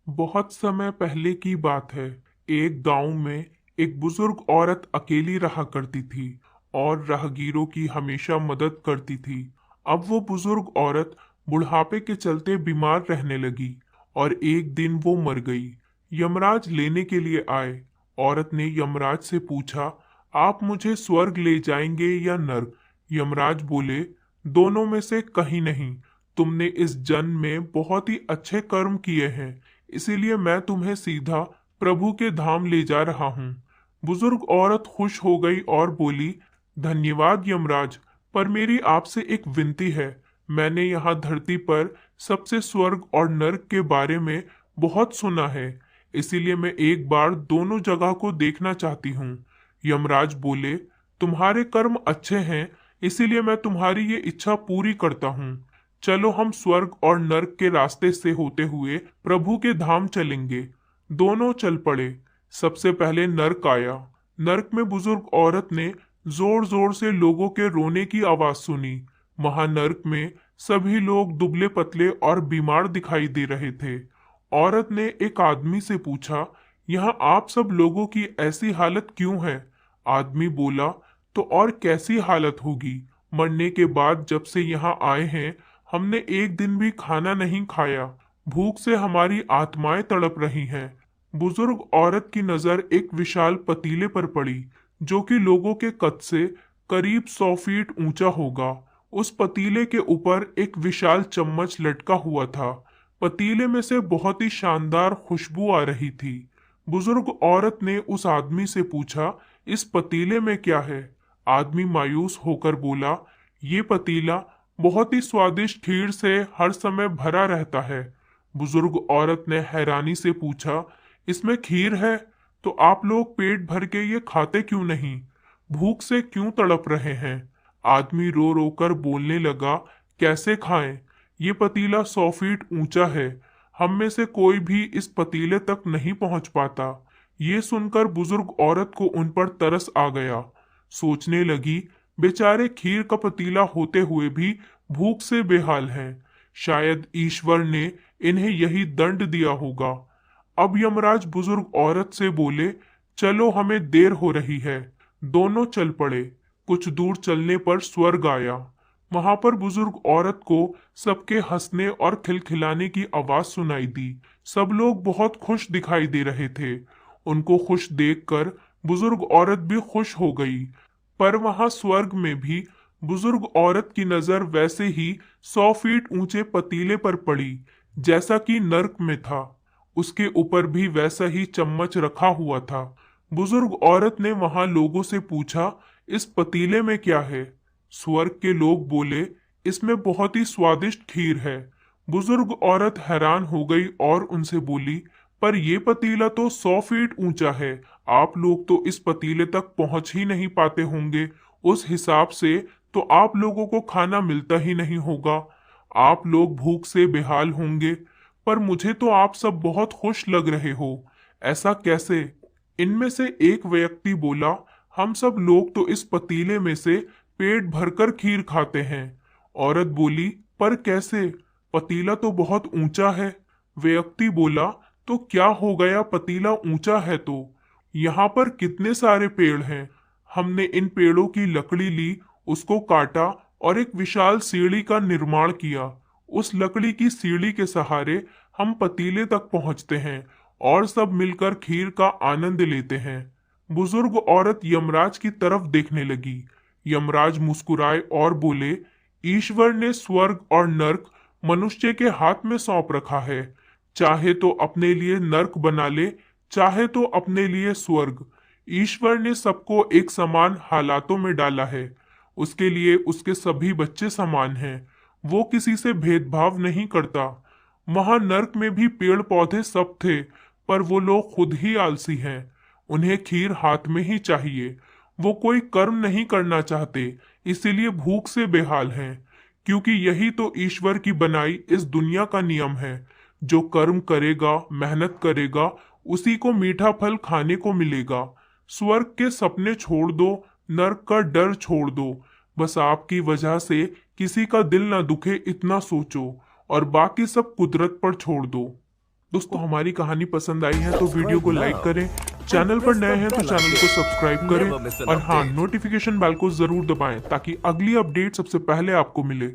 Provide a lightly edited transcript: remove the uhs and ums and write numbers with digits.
बहुत समय पहले की बात है। एक गांव में एक बुजुर्ग औरत अकेली रहा करती थी और राहगीरों की हमेशा मदद करती थी। अब वो बुजुर्ग औरत बुढ़ापे के चलते बीमार रहने लगी और एक दिन वो मर गई। यमराज लेने के लिए आए। औरत ने यमराज से पूछा, आप मुझे स्वर्ग ले जाएंगे या नर्क? यमराज बोले, दोनों में से कहीं नहीं। तुमने इस जन्म में बहुत ही अच्छे कर्म किए हैं, इसीलिए मैं तुम्हें सीधा प्रभु के धाम ले जा रहा हूँ। बुजुर्ग औरत खुश हो गई और बोली, धन्यवाद यमराज, पर मेरी आपसे एक विनती है। मैंने यहाँ धरती पर सबसे स्वर्ग और नर्क के बारे में बहुत सुना है, इसीलिए मैं एक बार दोनों जगह को देखना चाहती हूँ। यमराज बोले, तुम्हारे कर्म अच्छे हैं, इसीलिए मैं तुम्हारी ये इच्छा पूरी करता हूँ। चलो हम स्वर्ग और नर्क के रास्ते से होते हुए प्रभु के धाम चलेंगे। दोनों चल पड़े। सबसे पहले नर्क आया। नर्क में बुजुर्ग औरत ने जोर जोर से लोगों के रोने की आवाज सुनी। वहां नर्क में सभी लोग दुबले पतले और बीमार दिखाई दे रहे थे। औरत ने एक आदमी से पूछा, यहाँ आप सब लोगों की ऐसी हालत क्यों है? आदमी बोला, तो और कैसी हालत होगी, मरने के बाद जब से यहाँ आए हैं हमने एक दिन भी खाना नहीं खाया। भूख से हमारी आत्माएं तड़प रही हैं। बुजुर्ग औरत की नजर एक विशाल पतीले पर पड़ी, जो कि लोगों के कद से करीब 100 फीट ऊंचा होगा। उस पतीले के ऊपर एक विशाल चम्मच लटका हुआ था। पतीले में से बहुत ही शानदार खुशबू आ रही थी। बुजुर्ग औरत ने उस आदमी से पूछा, इस पतीले में क्या है? आदमी मायूस होकर बोला, ये पतीला बहुत ही स्वादिष्ट खीर से हर समय भरा रहता है। बुजुर्ग औरत ने हैरानी से पूछा, इसमें खीर है तो आप लोग पेट भर के ये खाते क्यों नहीं? भूख से क्यों तड़प रहे हैं? आदमी रो रो कर बोलने लगा, कैसे खाएं? ये पतीला 100 फीट ऊंचा है, हम में से कोई भी इस पतीले तक नहीं पहुंच पाता। ये सुनकर बुजुर्ग औरत को उन पर तरस आ गया। सोचने लगी, बेचारे खीर का पतीला होते हुए भी भूख से बेहाल हैं। शायद ईश्वर ने इन्हें यही दंड दिया होगा। अब यमराज बुजुर्ग औरत से बोले, चलो हमें देर हो रही है। दोनों चल पड़े। कुछ दूर चलने पर स्वर्ग आया। वहां पर बुजुर्ग औरत को सबके हंसने और खिलखिलाने की आवाज सुनाई दी। सब लोग बहुत खुश दिखाई दे रहे थे। उनको खुश देखकर बुजुर्ग औरत भी खुश हो गई। पर वहां स्वर्ग में भी बुजुर्ग औरत की नजर वैसे ही 100 फीट ऊंचे पतीले पर पड़ी जैसा कि नर्क में था। उसके ऊपर भी वैसा ही चम्मच रखा हुआ था। बुजुर्ग औरत ने वहां लोगों से पूछा, इस पतीले में क्या है? स्वर्ग के लोग बोले, इसमें बहुत ही स्वादिष्ट खीर है। बुजुर्ग औरत हैरान हो गई और उनसे बोली, पर यह पतीला तो 100 फीट ऊंचा है, आप लोग तो इस पतीले तक पहुंच ही नहीं पाते होंगे। उस हिसाब से तो आप लोगों को खाना मिलता ही नहीं होगा। आप लोग भूख से बेहाल होंगे। पर मुझे तो आप सब बहुत खुश लग रहे हो, ऐसा कैसे? इनमें से एक व्यक्ति बोला, हम सब लोग तो इस पतीले में से पेट भरकर खीर खाते हैं। औरत बोली, पर कैसे? पतीला तो बहुत ऊंचा है। व्यक्ति बोला, तो क्या हो गया, पतीला ऊंचा है तो यहाँ पर कितने सारे पेड़ हैं। हमने इन पेड़ों की लकड़ी ली, उसको काटा और एक विशाल सीढ़ी का निर्माण किया। उस लकड़ी की सीढ़ी के सहारे हम पतीले तक पहुंचते हैं और सब मिलकर खीर का आनंद लेते हैं। बुजुर्ग औरत यमराज की तरफ देखने लगी। यमराज मुस्कुराए और बोले, ईश्वर ने स्वर्ग और नर्क मनुष्य के हाथ में सौंप रखा है। चाहे तो अपने लिए नर्क बना ले, चाहे तो अपने लिए स्वर्ग। ईश्वर ने सबको एक समान हालातों में डाला है। उसके लिए उसके सभी बच्चे समान हैं। वो किसी से भेदभाव नहीं करता। वहां नर्क में भी पेड़ पौधे सब थे, पर वो लोग खुद ही आलसी हैं। उन्हें खीर हाथ में ही चाहिए। वो कोई कर्म नहीं करना चाहते, इसीलिए भूख से बेहाल हैं। क्योंकि यही तो ईश्वर की बनाई इस दुनिया का नियम है। जो कर्म करेगा, मेहनत करेगा, उसी को मीठा फल खाने को मिलेगा। स्वर्ग के सपने छोड़ दो, नर्क का डर छोड़ दो। बस आपकी वजह से किसी का दिल ना दुखे, इतना सोचो और बाकी सब कुदरत पर छोड़ दो। दोस्तों हमारी कहानी पसंद आई है तो वीडियो को लाइक करें, चैनल पर नए हैं तो चैनल को सब्सक्राइब करें और हाँ, नोटिफिकेशन बेल को जरूर दबाएं ताकि अगली अपडेट सबसे पहले आपको मिले।